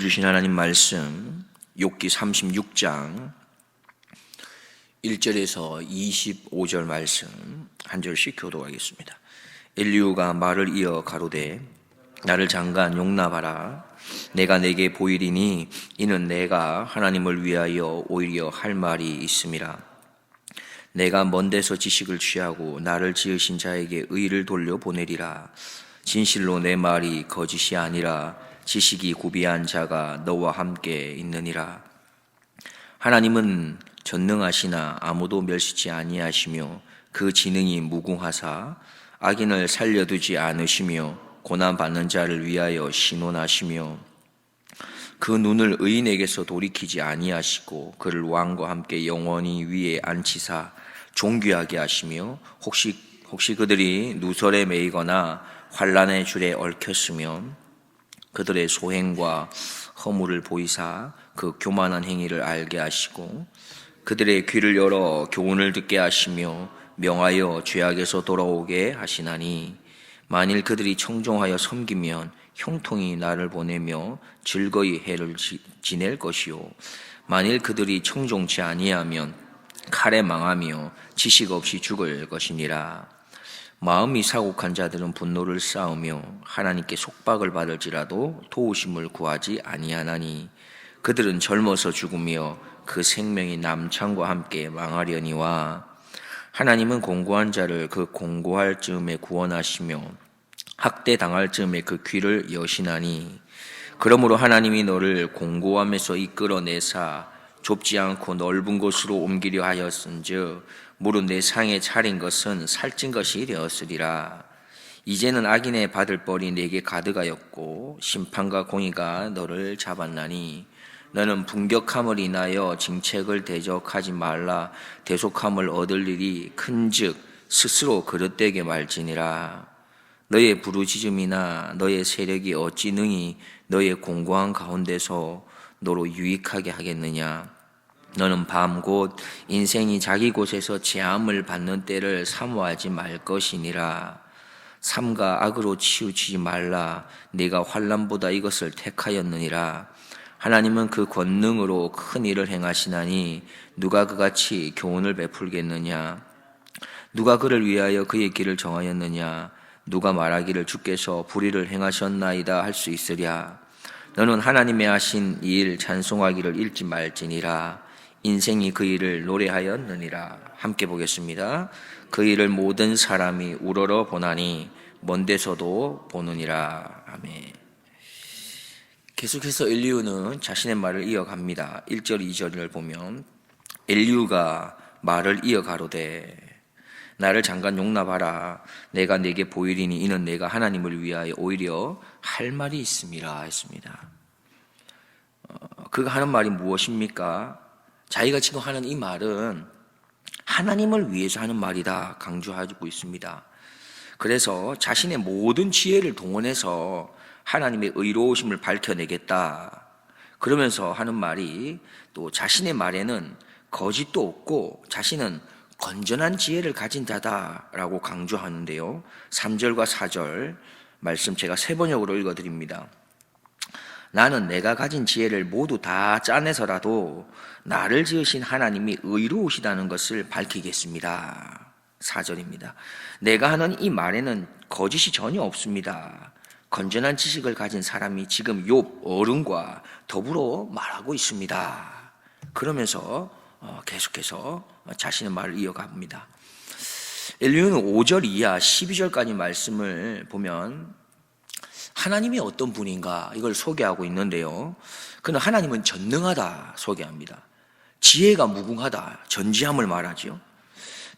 주신 하나님 말씀 욥기 36장 1절에서 25절 말씀 한 절씩 교독하겠습니다. 엘리후가 말을 이어 가로되 나를 잠깐 용납하라. 내가 내게 보이리니 이는 내가 하나님을 위하여 오히려 할 말이 있음이라. 내가 먼 데서 지식을 취하고 나를 지으신 자에게 의를 돌려보내리라. 진실로 내 말이 거짓이 아니라 지식이 구비한 자가 너와 함께 있느니라. 하나님은 전능하시나 아무도 멸시치 아니하시며 그 지능이 무궁하사 악인을 살려두지 않으시며 고난받는 자를 위하여 신원하시며 그 눈을 의인에게서 돌이키지 아니하시고 그를 왕과 함께 영원히 위에 앉히사 존귀하게 하시며 혹시 그들이 누설에 매이거나 환난의 줄에 얽혔으면 그들의 소행과 허물을 보이사 그 교만한 행위를 알게 하시고 그들의 귀를 열어 교훈을 듣게 하시며 명하여 죄악에서 돌아오게 하시나니 만일 그들이 청종하여 섬기면 형통이 나를 보내며 즐거이 해를 지낼 것이요 만일 그들이 청종치 아니하면 칼에 망하며 지식 없이 죽을 것이니라. 마음이 사곡한 자들은 분노를 쌓으며 하나님께 속박을 받을지라도 도우심을 구하지 아니하나니 그들은 젊어서 죽으며 그 생명이 남창과 함께 망하려니와 하나님은 공고한 자를 그 공고할 즈음에 구원하시며 학대당할 즈음에 그 귀를 여시나니 그러므로 하나님이 너를 공고함에서 이끌어내사 좁지 않고 넓은 곳으로 옮기려 하였은즉 무릇 내 상에 차린 것은 살찐 것이 되었으리라. 이제는 악인의 받을 벌이 내게 가득하였고 심판과 공의가 너를 잡았나니 너는 분격함을 인하여 징책을 대적하지 말라. 대속함을 얻을 일이 큰즉 스스로 그릇되게 말지니라. 너의 부르짖음이나 너의 세력이 어찌 능히 너의 공고한 가운데서 너로 유익하게 하겠느냐. 너는 밤 곧 인생이 자기 곳에서 재함을 받는 때를 사모하지 말 것이니라. 삼가 악으로 치우치지 말라. 네가 환난보다 이것을 택하였느니라. 하나님은 그 권능으로 큰 일을 행하시나니 누가 그같이 교훈을 베풀겠느냐. 누가 그를 위하여 그의 길을 정하였느냐. 누가 말하기를 주께서 불의를 행하셨나이다 할 수 있으랴. 너는 하나님의 하신 일 찬송하기를 잊지 말지니라. 인생이 그 일을 노래하였느니라. 함께 보겠습니다. 그 일을 모든 사람이 우러러 보나니 먼 데서도 보느니라. 아멘. 계속해서 엘리후는 자신의 말을 이어갑니다. 1절 2절을 보면 엘리후가 말을 이어가로되 나를 잠깐 용납하라. 내가 내게 보이리니 이는 내가 하나님을 위하여 오히려 할 말이 있음이라 했습니다. 그가 하는 말이 무엇입니까? 자기가 지금 하는 이 말은 하나님을 위해서 하는 말이다 강조하고 있습니다. 그래서 자신의 모든 지혜를 동원해서 하나님의 의로우심을 밝혀내겠다. 그러면서 하는 말이 또 자신의 말에는 거짓도 없고 자신은 건전한 지혜를 가진 자다라고 강조하는데요. 3절과 4절 말씀 제가 세 번역으로 읽어드립니다. 나는 내가 가진 지혜를 모두 다 짜내서라도 나를 지으신 하나님이 의로우시다는 것을 밝히겠습니다. 4절입니다. 내가 하는 이 말에는 거짓이 전혀 없습니다. 건전한 지식을 가진 사람이 지금 욥 어른과 더불어 말하고 있습니다. 그러면서 계속해서 자신의 말을 이어갑니다. 엘리후는 5절 이하 12절까지 말씀을 보면 하나님이 어떤 분인가 이걸 소개하고 있는데요. 그는 하나님은 전능하다 소개합니다. 지혜가 무궁하다 전지함을 말하죠.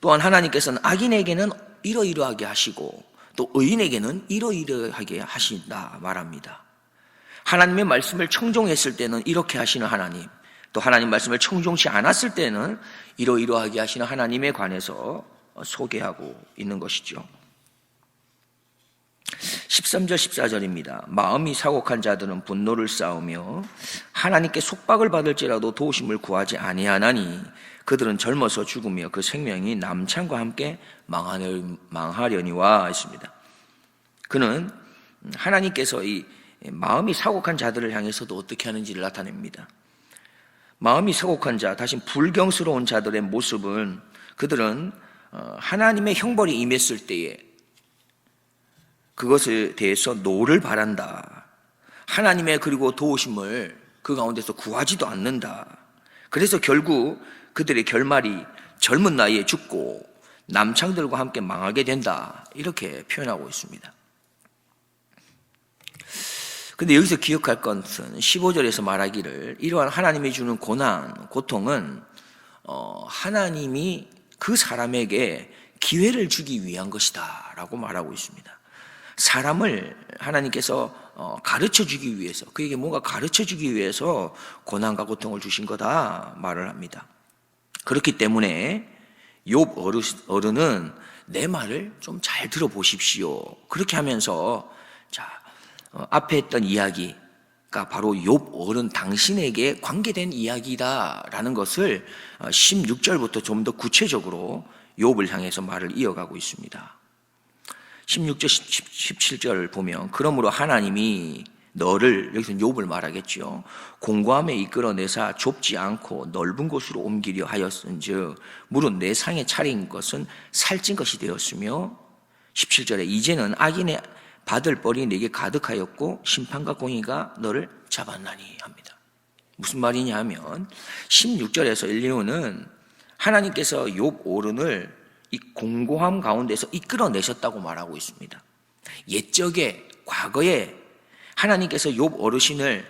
또한 하나님께서는 악인에게는 이러이러하게 하시고 또 의인에게는 이러이러하게 하신다 말합니다. 하나님의 말씀을 청종했을 때는 이렇게 하시는 하나님, 또 하나님 말씀을 청종치 않았을 때는 이러이러하게 하시는 하나님에 관해서 소개하고 있는 것이죠. 13절 14절입니다. 마음이 사곡한 자들은 분노를 쌓으며 하나님께 속박을 받을지라도 도우심을 구하지 아니하나니 그들은 젊어서 죽으며 그 생명이 남창과 함께 망하려니와 했습니다. 그는 하나님께서 이 마음이 사곡한 자들을 향해서도 어떻게 하는지를 나타냅니다. 마음이 사곡한 자, 다시 불경스러운 자들의 모습은 그들은 하나님의 형벌이 임했을 때에 그것에 대해서 노를 바란다. 하나님의 그리고 도우심을 그 가운데서 구하지도 않는다. 그래서 결국 그들의 결말이 젊은 나이에 죽고 남창들과 함께 망하게 된다. 이렇게 표현하고 있습니다. 근데 여기서 기억할 것은 15절에서 말하기를 이러한 하나님이 주는 고난, 고통은 하나님이 그 사람에게 기회를 주기 위한 것이다 라고 말하고 있습니다. 사람을 하나님께서 가르쳐 주기 위해서, 그에게 뭔가 가르쳐 주기 위해서 고난과 고통을 주신 거다 말을 합니다. 그렇기 때문에 욥 어른은 내 말을 좀 잘 들어보십시오. 그렇게 하면서 앞에 했던 이야기가 바로 욥 어른 당신에게 관계된 이야기다라는 것을 16절부터 좀 더 구체적으로 욥을 향해서 말을 이어가고 있습니다. 16절, 17절을 보면 그러므로 하나님이 너를, 여기서 욥을 말하겠죠, 공고함에 이끌어내사 좁지 않고 넓은 곳으로 옮기려 하였은즉 무릇 내 상에 차린 것은 살찐 것이 되었으며 17절에 이제는 악인의 받을 벌이 내게 가득하였고 심판과 공의가 너를 잡았나니 합니다. 무슨 말이냐 하면 16절에서 엘리후는 하나님께서 욥 어른을 이 공고함 가운데서 이끌어내셨다고 말하고 있습니다. 옛적에, 과거에 하나님께서 욥 어르신을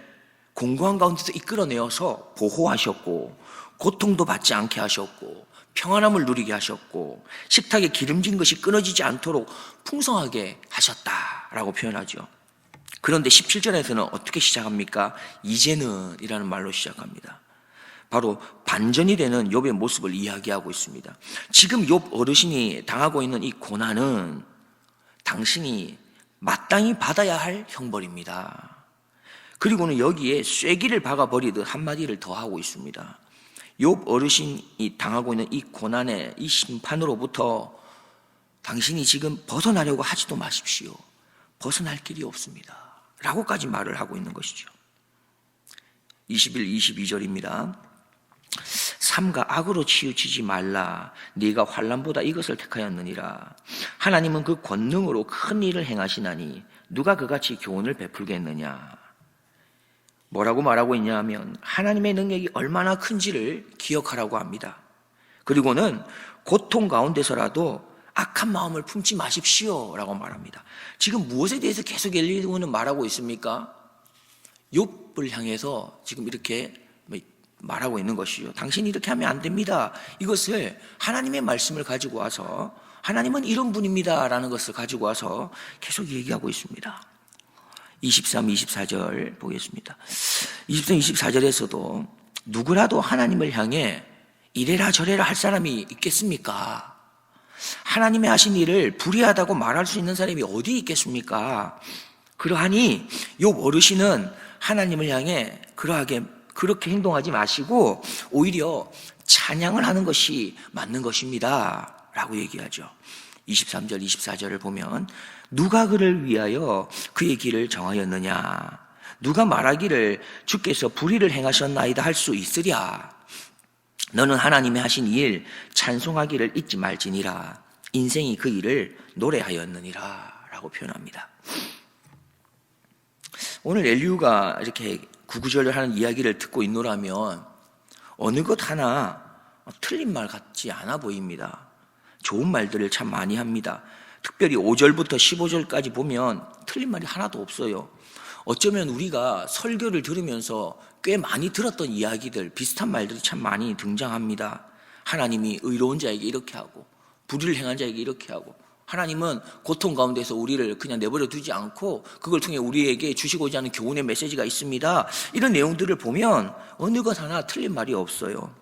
공고함 가운데서 이끌어내어서 보호하셨고 고통도 받지 않게 하셨고 평안함을 누리게 하셨고 식탁에 기름진 것이 끊어지지 않도록 풍성하게 하셨다라고 표현하죠. 그런데 17절에서는 어떻게 시작합니까? 이제는 이라는 말로 시작합니다. 바로 반전이 되는 욥의 모습을 이야기하고 있습니다. 지금 욥 어르신이 당하고 있는 이 고난은 당신이 마땅히 받아야 할 형벌입니다. 그리고는 여기에 쐐기를 박아버리듯 한마디를 더 하고 있습니다. 욥 어르신이 당하고 있는 이 고난의 이 심판으로부터 당신이 지금 벗어나려고 하지도 마십시오. 벗어날 길이 없습니다. 라고까지 말을 하고 있는 것이죠. 21, 22절입니다. 삼가 악으로 치우치지 말라. 네가 환난보다 이것을 택하였느니라. 하나님은 그 권능으로 큰 일을 행하시나니 누가 그같이 교훈을 베풀겠느냐. 뭐라고 말하고 있냐 하면 하나님의 능력이 얼마나 큰지를 기억하라고 합니다. 그리고는 고통 가운데서라도 악한 마음을 품지 마십시오 라고 말합니다. 지금 무엇에 대해서 계속 엘리후는 말하고 있습니까? 욥을 향해서 지금 이렇게 말하고 있는 것이죠. 당신이 이렇게 하면 안 됩니다. 이것을 하나님의 말씀을 가지고 와서 하나님은 이런 분입니다 라는 것을 가지고 와서 계속 얘기하고 있습니다. 23, 24절 보겠습니다. 23, 24절에서도 누구라도 하나님을 향해 이래라 저래라 할 사람이 있겠습니까? 하나님의 하신 일을 불의하다고 말할 수 있는 사람이 어디 있겠습니까? 그러하니 욥 어르신은 하나님을 향해 그렇게 행동하지 마시고 오히려 찬양을 하는 것이 맞는 것입니다 라고 얘기하죠. 23절, 24절을 보면 누가 그를 위하여 그의 길을 정하였느냐? 누가 말하기를 주께서 불의를 행하셨나이다 할 수 있으랴? 너는 하나님의 하신 일 찬송하기를 잊지 말지니라. 인생이 그 일을 노래하였느니라 라고 표현합니다. 오늘 엘리후가 이렇게 구구절절 하는 이야기를 듣고 있노라면 어느 것 하나 틀린 말 같지 않아 보입니다. 좋은 말들을 참 많이 합니다. 특별히 5절부터 15절까지 보면 틀린 말이 하나도 없어요. 어쩌면 우리가 설교를 들으면서 꽤 많이 들었던 이야기들, 비슷한 말들이 참 많이 등장합니다. 하나님이 의로운 자에게 이렇게 하고 불의를 행한 자에게 이렇게 하고 하나님은 고통 가운데서 우리를 그냥 내버려 두지 않고 그걸 통해 우리에게 주시고자 하는 교훈의 메시지가 있습니다. 이런 내용들을 보면 어느 것 하나 틀린 말이 없어요.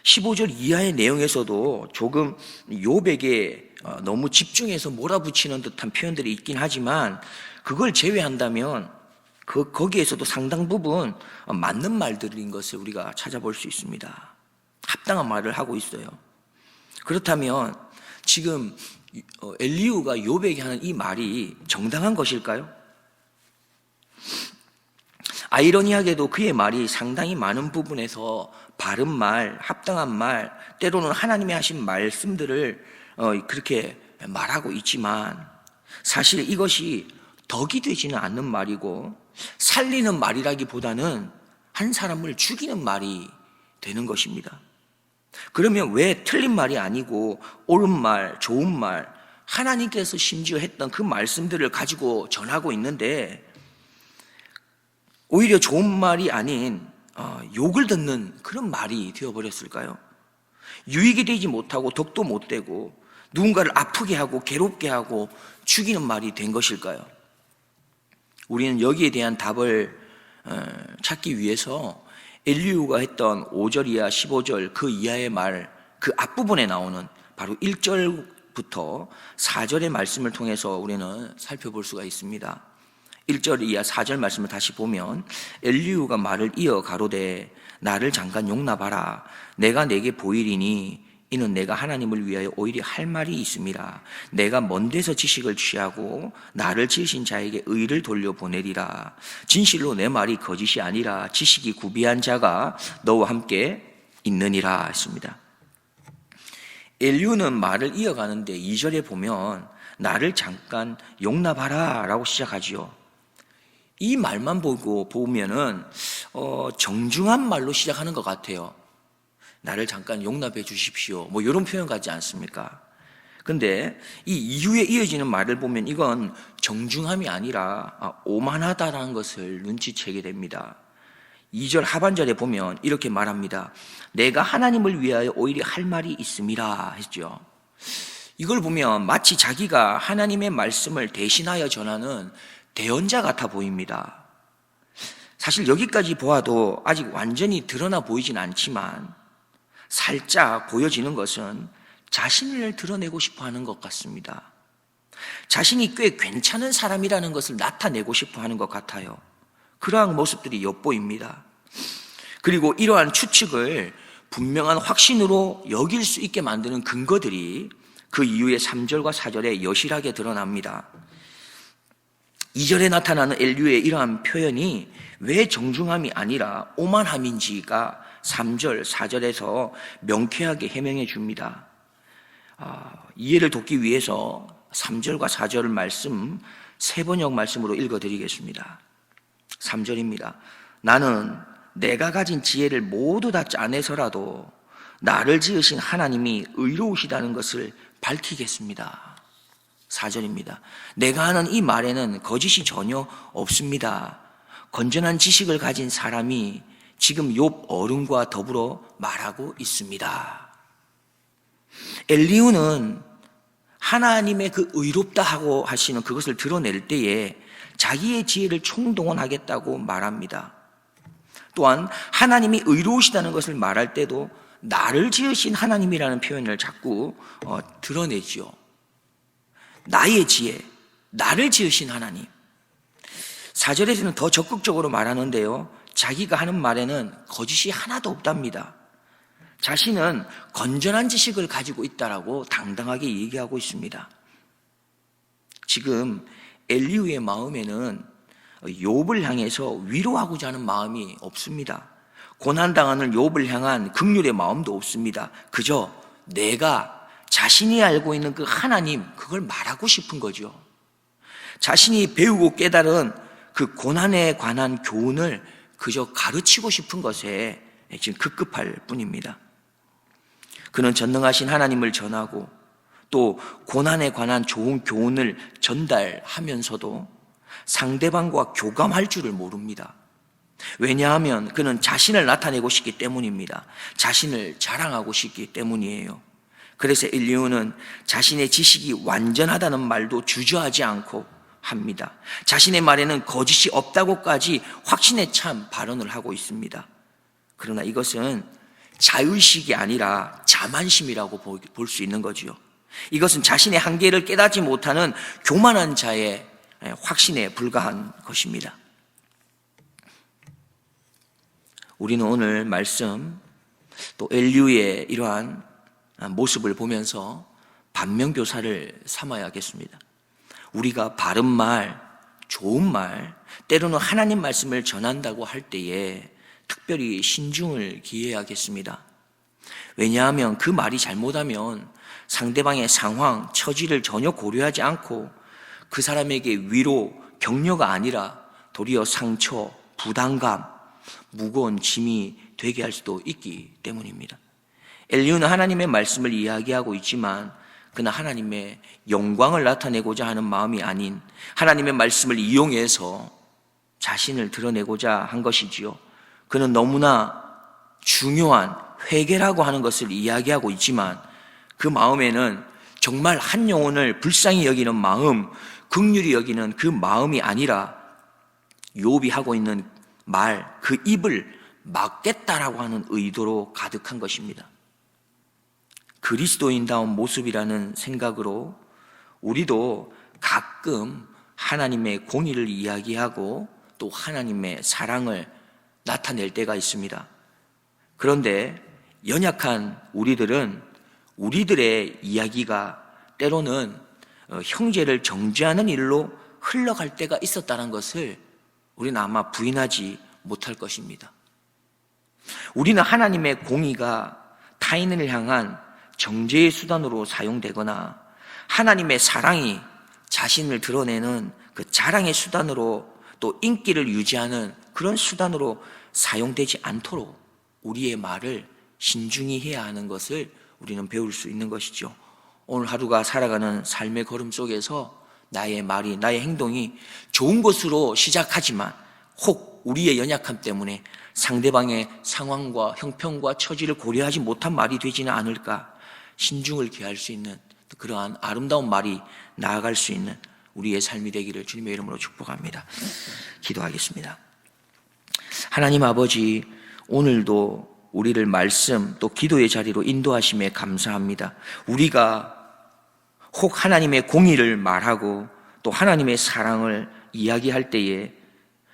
15절 이하의 내용에서도 조금 욥에게 너무 집중해서 몰아붙이는 듯한 표현들이 있긴 하지만 그걸 제외한다면 거기에서도 상당 부분 맞는 말들인 것을 우리가 찾아볼 수 있습니다. 합당한 말을 하고 있어요. 그렇다면 지금 엘리후가 욥에게 하는 이 말이 정당한 것일까요? 아이러니하게도 그의 말이 상당히 많은 부분에서 바른 말, 합당한 말, 때로는 하나님이 하신 말씀들을 그렇게 말하고 있지만 사실 이것이 덕이 되지는 않는 말이고 살리는 말이라기보다는 한 사람을 죽이는 말이 되는 것입니다. 그러면 왜 틀린 말이 아니고 옳은 말, 좋은 말, 하나님께서 심지어 했던 그 말씀들을 가지고 전하고 있는데 오히려 좋은 말이 아닌 욕을 듣는 그런 말이 되어버렸을까요? 유익이 되지 못하고 덕도 못 되고 누군가를 아프게 하고 괴롭게 하고 죽이는 말이 된 것일까요? 우리는 여기에 대한 답을 찾기 위해서 엘리후가 했던 5절 이하 15절 그 이하의 말, 그 앞부분에 나오는 바로 1절부터 4절의 말씀을 통해서 우리는 살펴볼 수가 있습니다. 1절 이하 4절 말씀을 다시 보면 엘리후가 말을 이어 가로되 나를 잠깐 용납하라. 내가 내게 보이리니 이는 내가 하나님을 위하여 오히려 할 말이 있음이라. 내가 먼 데서 지식을 취하고 나를 지으신 자에게 의를 돌려보내리라. 진실로 내 말이 거짓이 아니라 지식이 구비한 자가 너와 함께 있느니라 했습니다. 엘리후는 말을 이어가는데 2절에 보면 나를 잠깐 용납하라 라고 시작하지요. 이 말만 보면은 정중한 말로 시작하는 것 같아요. 나를 잠깐 용납해 주십시오. 뭐 이런 표현 같지 않습니까? 근데 이 이후에 이어지는 말을 보면 이건 정중함이 아니라 오만하다라는 것을 눈치채게 됩니다. 2절 하반절에 보면 이렇게 말합니다. 내가 하나님을 위하여 오히려 할 말이 있음이라 했죠. 이걸 보면 마치 자기가 하나님의 말씀을 대신하여 전하는 대언자 같아 보입니다. 사실 여기까지 보아도 아직 완전히 드러나 보이진 않지만 살짝 보여지는 것은 자신을 드러내고 싶어 하는 것 같습니다. 자신이 꽤 괜찮은 사람이라는 것을 나타내고 싶어 하는 것 같아요. 그러한 모습들이 엿보입니다. 그리고 이러한 추측을 분명한 확신으로 여길 수 있게 만드는 근거들이 그 이후의 3절과 4절에 여실하게 드러납니다. 2절에 나타나는 엘리후의 이러한 표현이 왜 정중함이 아니라 오만함인지가 3절, 4절에서 명쾌하게 해명해 줍니다. 이해를 돕기 위해서 3절과 4절 말씀 세번역 말씀으로 읽어드리겠습니다. 3절입니다. 나는 내가 가진 지혜를 모두 다 짜내서라도 나를 지으신 하나님이 의로우시다는 것을 밝히겠습니다. 4절입니다. 내가 하는 이 말에는 거짓이 전혀 없습니다. 건전한 지식을 가진 사람이 지금 욥 어른과 더불어 말하고 있습니다. 엘리후는 하나님의 그 의롭다 하고 하시는 그것을 드러낼 때에 자기의 지혜를 총동원하겠다고 말합니다. 또한 하나님이 의로우시다는 것을 말할 때도 나를 지으신 하나님이라는 표현을 자꾸 드러내지요. 나의 지혜, 나를 지으신 하나님. 4절에서는 더 적극적으로 말하는데요. 자기가 하는 말에는 거짓이 하나도 없답니다. 자신은 건전한 지식을 가지고 있다라고 당당하게 얘기하고 있습니다. 지금 엘리후의 마음에는 욥을 향해서 위로하고자 하는 마음이 없습니다. 고난당하는 욥을 향한 긍휼의 마음도 없습니다. 그저 내가 자신이 알고 있는 그 하나님, 그걸 말하고 싶은 거죠. 자신이 배우고 깨달은 그 고난에 관한 교훈을 그저 가르치고 싶은 것에 지금 급급할 뿐입니다. 그는 전능하신 하나님을 전하고 또 고난에 관한 좋은 교훈을 전달하면서도 상대방과 교감할 줄을 모릅니다. 왜냐하면 그는 자신을 나타내고 싶기 때문입니다. 자신을 자랑하고 싶기 때문이에요. 그래서 엘리후는 자신의 지식이 완전하다는 말도 주저하지 않고 합니다. 자신의 말에는 거짓이 없다고까지 확신에 찬 발언을 하고 있습니다. 그러나 이것은 자의식이 아니라 자만심이라고 볼 수 있는 거지요. 이것은 자신의 한계를 깨닫지 못하는 교만한 자의 확신에 불과한 것입니다. 우리는 오늘 말씀 또 엘리후의 이러한 모습을 보면서 반면교사를 삼아야겠습니다. 우리가 바른 말, 좋은 말, 때로는 하나님 말씀을 전한다고 할 때에 특별히 신중을 기해야겠습니다. 왜냐하면 그 말이 잘못하면 상대방의 상황, 처지를 전혀 고려하지 않고 그 사람에게 위로, 격려가 아니라 도리어 상처, 부담감, 무거운 짐이 되게 할 수도 있기 때문입니다. 엘리후는 하나님의 말씀을 이야기하고 있지만 그는 하나님의 영광을 나타내고자 하는 마음이 아닌 하나님의 말씀을 이용해서 자신을 드러내고자 한 것이지요. 그는 너무나 중요한 회개라고 하는 것을 이야기하고 있지만 그 마음에는 정말 한 영혼을 불쌍히 여기는 마음, 긍휼히 여기는 그 마음이 아니라 욥이 하고 있는 말, 그 입을 막겠다라고 하는 의도로 가득한 것입니다. 그리스도인다운 모습이라는 생각으로 우리도 가끔 하나님의 공의를 이야기하고 또 하나님의 사랑을 나타낼 때가 있습니다. 그런데 연약한 우리들은 우리들의 이야기가 때로는 형제를 정죄하는 일로 흘러갈 때가 있었다는 것을 우리는 아마 부인하지 못할 것입니다. 우리는 하나님의 공의가 타인을 향한 정죄의 수단으로 사용되거나 하나님의 사랑이 자신을 드러내는 그 자랑의 수단으로 또 인기를 유지하는 그런 수단으로 사용되지 않도록 우리의 말을 신중히 해야 하는 것을 우리는 배울 수 있는 것이죠. 오늘 하루가 살아가는 삶의 걸음 속에서 나의 말이, 나의 행동이 좋은 것으로 시작하지만 혹 우리의 연약함 때문에 상대방의 상황과 형편과 처지를 고려하지 못한 말이 되지는 않을까, 신중을 기할 수 있는 그러한 아름다운 말이 나아갈 수 있는 우리의 삶이 되기를 주님의 이름으로 축복합니다. 기도하겠습니다. 하나님 아버지, 오늘도 우리를 말씀 또 기도의 자리로 인도하심에 감사합니다. 우리가 혹 하나님의 공의를 말하고 또 하나님의 사랑을 이야기할 때에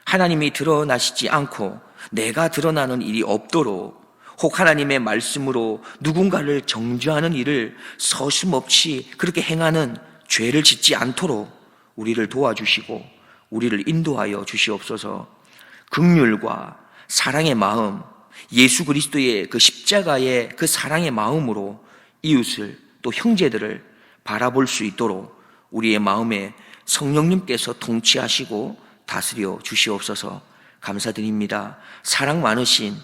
하나님이 드러나시지 않고 내가 드러나는 일이 없도록 혹 하나님의 말씀으로 누군가를 정죄하는 일을 서슴없이 그렇게 행하는 죄를 짓지 않도록 우리를 도와주시고 우리를 인도하여 주시옵소서. 긍휼과 사랑의 마음, 예수 그리스도의 그 십자가의 그 사랑의 마음으로 이웃을 또 형제들을 바라볼 수 있도록 우리의 마음에 성령님께서 통치하시고 다스려 주시옵소서. 감사드립니다. 사랑 많으신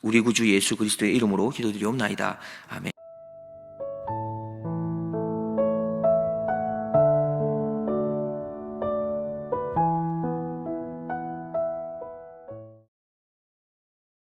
우리 구주 예수 그리스도의 이름으로 기도드리옵나이다. 아멘.